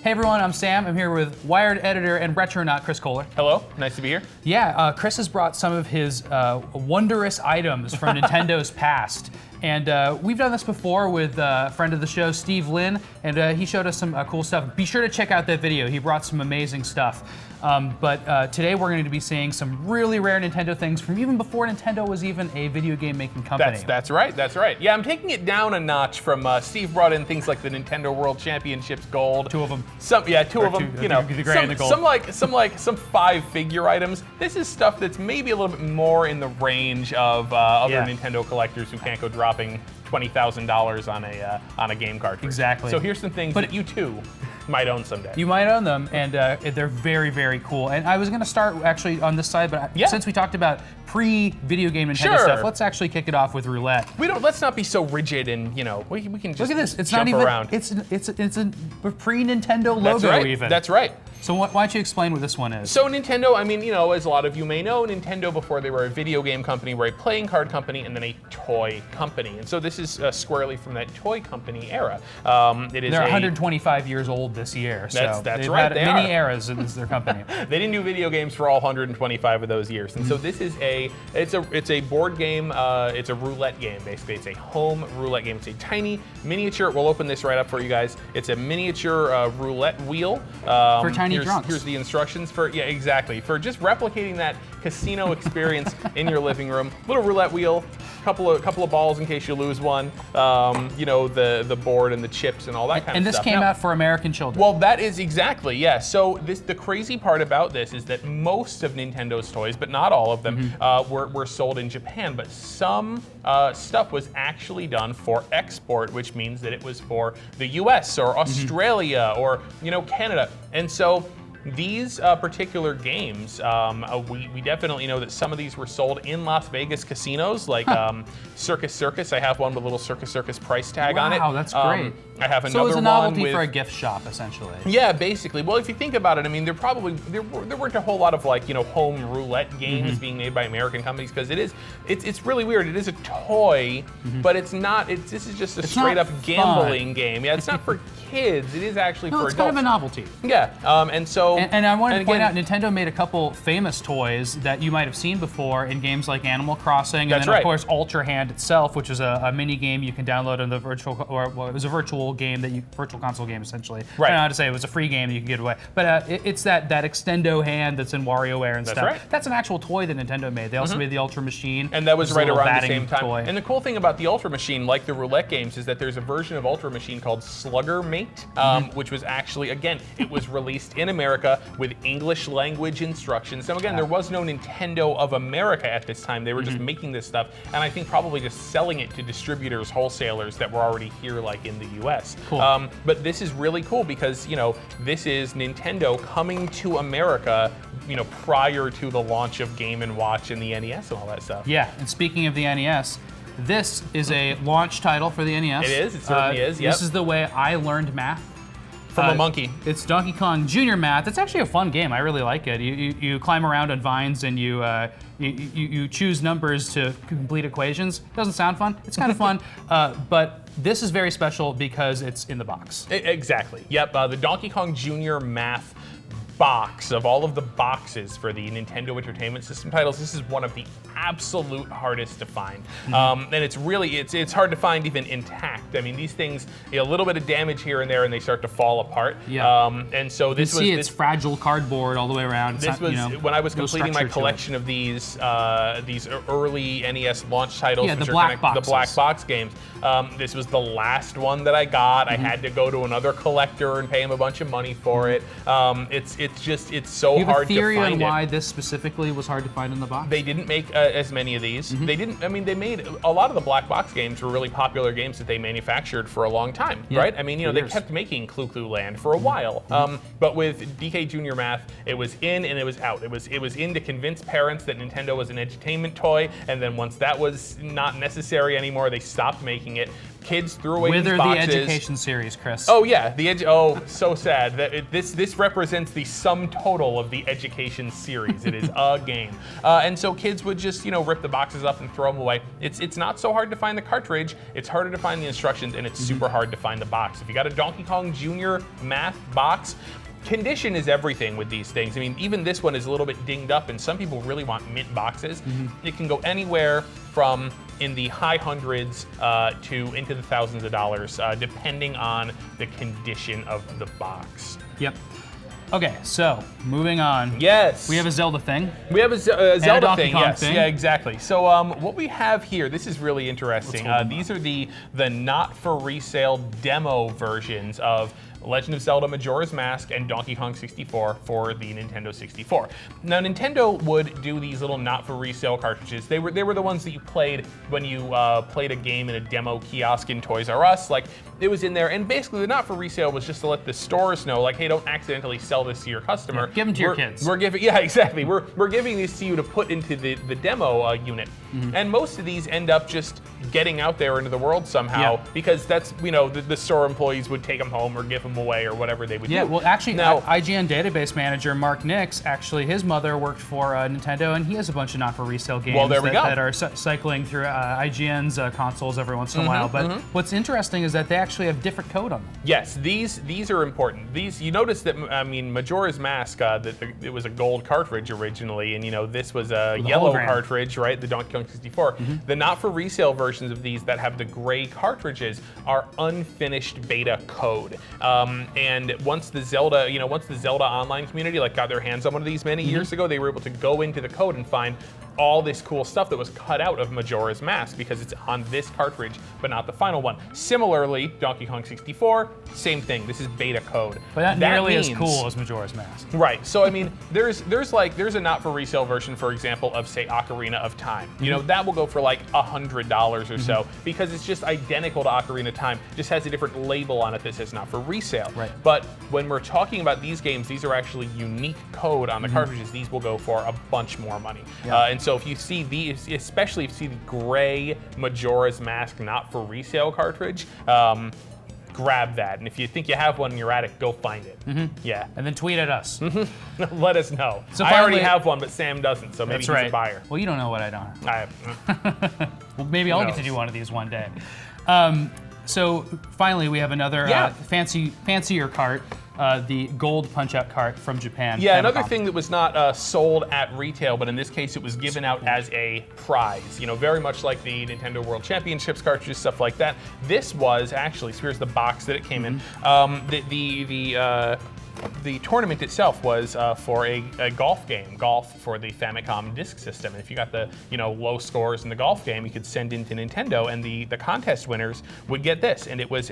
Hey everyone, I'm Sam. I'm here with Wired editor and Retronaut Chris Kohler. Hello, nice to be here. Yeah, Chris has brought some of his wondrous items from Nintendo's past. And we've done this before with a friend of the show, Steve Lynn, and he showed us some cool stuff. Be sure to check out that video. He brought some amazing stuff. But today we're going to be seeing some really rare Nintendo things from even before Nintendo was even a video game making company. That's right, that's right. Yeah, I'm taking it down a notch from Steve brought in things like the Nintendo World Championships Gold. Two of them. Two of them. You know, the gray and the gold. some 5-figure items. This is stuff that's maybe a little bit more in the range of other Nintendo collectors who can't go dropping $20,000 on a game cartridge. Exactly. So here's some things that you too might own someday. You might own them, and they're very, very cool. And I was going to start actually on this side, but since we talked about pre-video game Nintendo stuff, let's actually kick it off with Roulette. Let's not be so rigid, and we can just look at this. It's jump not even around. It's a pre-Nintendo logo even. That's right. So why don't you explain what this one is? So Nintendo, I mean, as a lot of you may know, Nintendo before they were a video game company, were a playing card company, and then a toy company. And so this is squarely from that toy company era. They're 125 years old this year, so that's they've right. had many eras in their company. They didn't do video games for all 125 of those years, and so this is it's a board game. It's a roulette game basically. It's a home roulette game. It's a tiny miniature. We'll open this right up for you guys. It's a miniature roulette wheel for tiny drunks. Here's the instructions for for just replicating that casino experience in your living room. Little roulette wheel. Couple of balls in case you lose one. The board and the chips and all that kind of stuff. And this came out for American children. Well, that is exactly, yeah. So the crazy part about this is that most of Nintendo's toys, but not all of them, were sold in Japan. But some stuff was actually done for export, which means that it was for the US or Australia or Canada. And so these particular games, we definitely know that some of these were sold in Las Vegas casinos, like Circus Circus. I have one with a little Circus Circus price tag on it. Wow, that's great. I have another one. So it was a novelty for a gift shop, essentially. Yeah, basically. Well, if you think about it, I mean, there weren't a whole lot of home roulette games being made by American companies because it's really weird. It is a toy, but it's not. This is just a straight up gambling game. Yeah, it's not for kids. It is actually for adults. It's kind of a novelty. Yeah, and so. And I wanted to point out, Nintendo made a couple famous toys that you might have seen before in games like Animal Crossing, and then of course Ultra Hand itself, which is a mini game you can download on the it was a virtual console game essentially. Right. I don't know how to say it was a free game that you can get away, but it's that Extendo hand that's in WarioWare and stuff. Right. That's an actual toy that Nintendo made. They also made the Ultra Machine, and that was right around the same time. Toy. And the cool thing about the Ultra Machine, like the roulette games, is that there's a version of Ultra Machine called Slugger Mate, which was actually, again, it was released in America with English language instructions. Now again, there was no Nintendo of America at this time. They were just making this stuff, and I think probably just selling it to distributors, wholesalers that were already here, like in the US. Cool. But this is really cool because, this is Nintendo coming to America, prior to the launch of Game & Watch and the NES and all that stuff. Yeah, and speaking of the NES, this is a launch title for the NES. It is, it certainly is, yep. This is the way I learned math. From a monkey. It's Donkey Kong Jr. Math. It's actually a fun game. I really like it. You climb around on vines and you choose numbers to complete equations. Doesn't sound fun. It's kind of fun, but this is very special because it's in the box. Exactly. Yep. The Donkey Kong Jr. Math box of all of the boxes for the Nintendo Entertainment System titles. This is one of the absolute hardest to find, and it's really it's hard to find even intact. I mean, these things, a little bit of damage here and there, and they start to fall apart. Yeah. And so it's fragile cardboard all the way around. This was when I was completing my collection of these early NES launch titles, which the black box games. This was the last one that I got. I had to go to another collector and pay him a bunch of money for it. It's so hard to find. You have a theory on why this specifically was hard to find in the box? They didn't make as many of these. They didn't. I mean, they made a lot of the black box games were really popular games that they manufactured for a long time, right? I mean, they kept making Clu Clu Land for a while. But with DK Junior Math, it was in and it was out. It was in to convince parents that Nintendo was an entertainment toy, and then once that was not necessary anymore, they stopped making it. Kids threw away Wither these boxes. the Education series, Chris. Oh yeah, oh, so sad. This represents the sum total of the Education series. It is a game, and so kids would just rip the boxes up and throw them away. It's not so hard to find the cartridge. It's harder to find the instructions, and it's super hard to find the box. If you got a Donkey Kong Jr. math box. Condition is everything with these things. I mean, even this one is a little bit dinged up, and some people really want mint boxes. It can go anywhere from in the high hundreds to into the thousands of dollars, depending on the condition of the box. Yep. Okay, so moving on. Yes. We have a Zelda thing. We have a Zelda Donkey thing. Kong Yes. thing. Yeah, exactly. So what we have here, this is really interesting. These are the not for resale demo versions of Legend of Zelda Majora's Mask and Donkey Kong 64 for the Nintendo 64. Now Nintendo would do these little not for resale cartridges. They were the ones that you played when you played a game in a demo kiosk in Toys R Us. Like it was in there, and basically the not for resale was just to let the stores know, like, hey, don't accidentally sell this to your customer. Yeah, give them to your kids. We're giving, yeah, exactly. We're giving these to you to put into the demo unit, and most of these end up just getting out there into the world somehow because that's the store employees would take them home or give them away or whatever they would do. Yeah, well, actually, now, IGN database manager Mark Nix, actually, his mother worked for Nintendo, and he has a bunch of not-for-resale games that are cycling through IGN's consoles every once in a while. But what's interesting is that they actually have different code on them. Yes, these are important. These, you notice that, I mean, Majora's Mask, it was a gold cartridge originally, and this was a yellow cartridge, right? The Donkey Kong 64. The not-for-resale versions of these that have the gray cartridges are unfinished beta code. And once the Zelda online community got their hands on one of these many years ago, they were able to go into the code and find all this cool stuff that was cut out of Majora's Mask because it's on this cartridge, but not the final one. Similarly, Donkey Kong 64, same thing. This is beta code. But not nearly as cool as Majora's Mask. Right. So I mean, there's a not for resale version, for example, of say Ocarina of Time. That will go for like $100 or so because it's just identical to Ocarina of Time, just has a different label on it that says not for resale. Right. But when we're talking about these games, these are actually unique code on the cartridges. These will go for a bunch more money. And so if you see these, especially if you see the gray Majora's Mask not for resale cartridge, grab that. And if you think you have one in your attic, go find it. Yeah. And then tweet at us. Let us know. So I already have one, but Sam doesn't, so maybe he's a buyer. Well, you don't know what I don't. Well, maybe Who I'll get to knows? do one of these one day. So finally, we have another fancier cart. The gold Punchout cart from Japan. Yeah, another thing that was not sold at retail, but in this case it was given out as a prize. Very much like the Nintendo World Championships cartridges, stuff like that. This was actually, so here's the box that it came in. The tournament itself was for a golf game, golf for the Famicom Disk System. And if you got the low scores in the golf game, you could send into Nintendo, and the contest winners would get this. And it was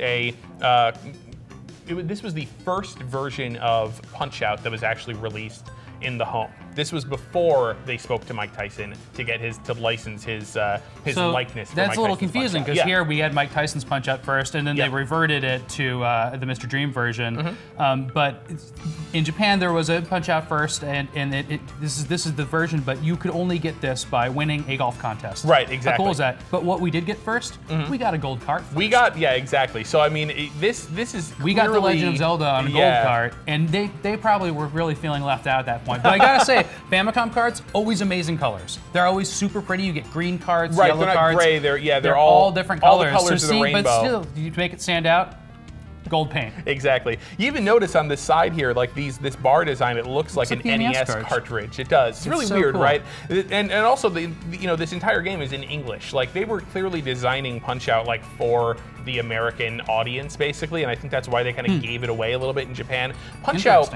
this was the first version of Punchout that was actually released in the home. This was before they spoke to Mike Tyson to license his likeness. That's a little confusing because here we had Mike Tyson's Punch-Out first, and then they reverted it to the Mr. Dream version. But in Japan there was a Punch-Out first, and this is the version. But you could only get this by winning a golf contest. Right, exactly. How cool is that? But what we did get first, we got a gold cart. Exactly. So I mean, this is we got the Legend of Zelda on a gold cart, and they probably were really feeling left out at that point. But I gotta say, Famicom cards, always amazing colors. They're always super pretty. You get green cards, yellow they're not cards. Gray. They're all different colors. All the colors of the rainbow. But still, you make it stand out. Gold paint. Exactly. You even notice on this side here, like this bar design, it looks like an NES cartridge. It does. It's really so weird, cool. right? And also this entire game is in English. Like they were clearly designing Punch-Out like for the American audience, basically, and I think that's why they kind of gave it away a little bit in Japan. Punch-Out,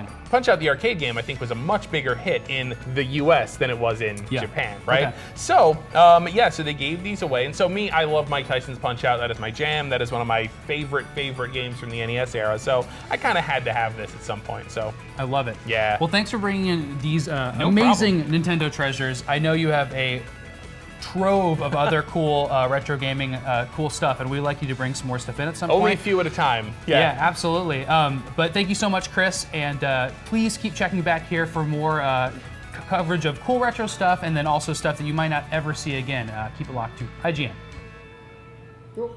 the arcade game, I think, was a much bigger hit in the U.S. than it was in Japan, right? Okay. So, so they gave these away, and so I love Mike Tyson's Punch-Out. That is my jam. That is one of my favorite games from the NES era. So I kind of had to have this at some point. So I love it. Yeah. Well, thanks for bringing in these amazing Nintendo treasures. I know you have a trove of other cool retro gaming cool stuff, and we'd like you to bring some more stuff in at some point. Only a few at a time. Yeah, absolutely. But thank you so much, Chris, and please keep checking back here for more coverage of cool retro stuff, and then also stuff that you might not ever see again. Keep it locked to IGN. Cool.